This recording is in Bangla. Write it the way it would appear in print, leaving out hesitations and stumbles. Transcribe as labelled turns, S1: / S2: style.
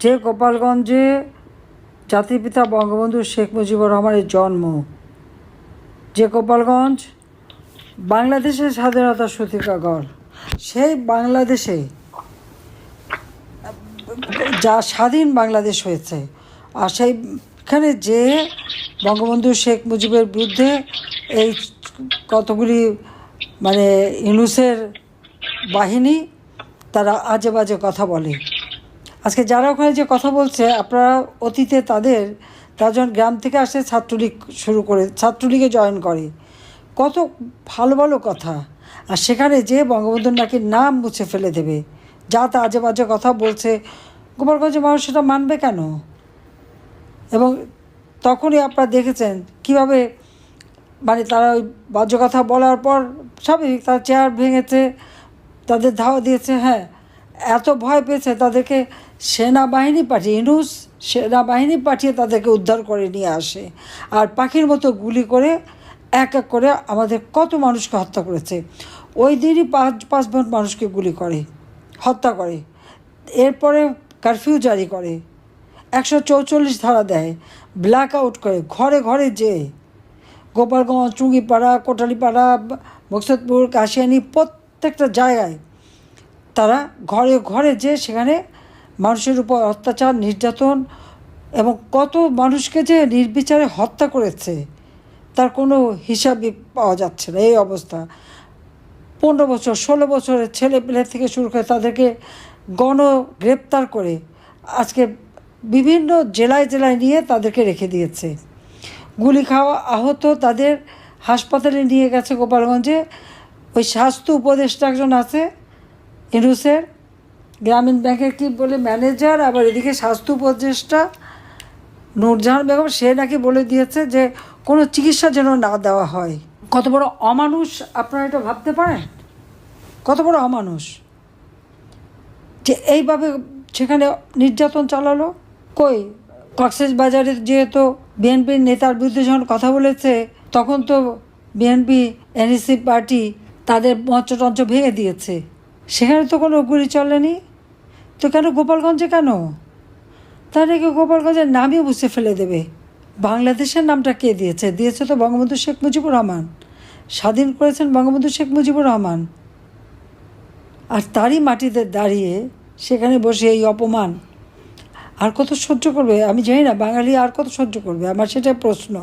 S1: যে গোপালগঞ্জে জাতির পিতা বঙ্গবন্ধু শেখ মুজিবুর রহমানের জন্ম, যে গোপালগঞ্জ বাংলাদেশের স্বাধীনতার সূতিকাগর, সেই বাংলাদেশে যা স্বাধীন বাংলাদেশ হয়েছে, আর সেইখানে যে বঙ্গবন্ধু শেখ মুজিবের বিরুদ্ধে এই কতগুলি ইউনূসের বাহিনী তারা আজে বাজে কথা বলে। আজকে যারা ওখানে যে কথা বলছে, আপনারা অতীতে তারা যখন গ্রাম থেকে আসে ছাত্রলীগে জয়েন করে, কত ভালো ভালো কথা, আর সেখানে যে বঙ্গবন্ধুর নাকি নাম মুছে ফেলে দেবে, যা তা আজে বাজে কথা বলছে, গোপালগঞ্জের মানুষ সেটা মানবে কেন? এবং তখনই আপনারা দেখেছেন কীভাবে তারা ওই বাজে কথা বলার পর স্বাভাবিক তারা চেয়ার ভেঙেছে, তাদের ধাওয়া দিয়েছে। হ্যাঁ, এত ভয় পেয়েছে তাদেরকে সেনাবাহিনী পাঠিয়ে তাদেরকে উদ্ধার করে নিয়ে আসে, আর পাখির মতো গুলি করে এক এক করে আমাদের কত মানুষকে হত্যা করেছে। ওই দিনই পাঁচ জন মানুষকে গুলি করে হত্যা করে, এরপরে কারফিউ জারি করে, 144 ধারা দেয়, ব্ল্যাক আউট করে, ঘরে ঘরে যে গোপালগঞ্জ, চুঙ্গিপাড়া, কোটালীপাড়া, মকসুদপুর, কাশিয়ানী প্রত্যেকটা জায়গায় তারা ঘরে ঘরে যে সেখানে মানুষের উপর অত্যাচার, নির্যাতন এবং কত মানুষকে যে নির্বিচারে হত্যা করেছে তার কোনো হিসাবই পাওয়া যাচ্ছে না। এই অবস্থা 15 বছর 16 বছরের ছেলেপেলে থেকে শুরু করে তাদেরকে গ্রেপ্তার করে আজকে বিভিন্ন জেলায় জেলায় নিয়ে তাদেরকে রেখে দিয়েছে। গুলি খাওয়া আহত তাদের হাসপাতালে নিয়ে গেছে গোপালগঞ্জে। ওই স্বাস্থ্য উপদেষ্টা একজন আছে ইউনূসের, গ্রামীণ ব্যাংকের কি বলে ম্যানেজার, আবার এদিকে স্বাস্থ্য উপদেষ্টা নূরজাহান বেগম, সে নাকি বলে দিয়েছে যে কোনো চিকিৎসা যেন না দেওয়া হয়। কত বড় অমানুষ আপনারা এটা ভাবতে পারেন? কত বড় অমানুষ যে এইভাবে সেখানে নির্যাতন চালালো। কই কক্সবাজারে যেহেতু বিএনপির নেতার বিরুদ্ধে যখন কথা বলেছে, তখন তো বিএনপি এনসি পার্টি তাদের মঞ্চ ভেঙে দিয়েছে, সেখানে তো কোনো গুলি চলেনি। তো কেন গোপালগঞ্জে কেন? তাহলে কি গোপালগঞ্জের নামই মুছে ফেলে দেবে? বাংলাদেশের নামটা কে দিয়েছে? দিয়েছে তো বঙ্গবন্ধু শেখ মুজিবুর রহমান, স্বাধীন করেছেন বঙ্গবন্ধু শেখ মুজিবুর রহমান। আর তারই মাটিতে দাঁড়িয়ে সেখানে বসে এই অপমান আর কত সহ্য করবে? আমি জানি না বাঙালি আর কত সহ্য করবে, আমার সেটাই প্রশ্ন।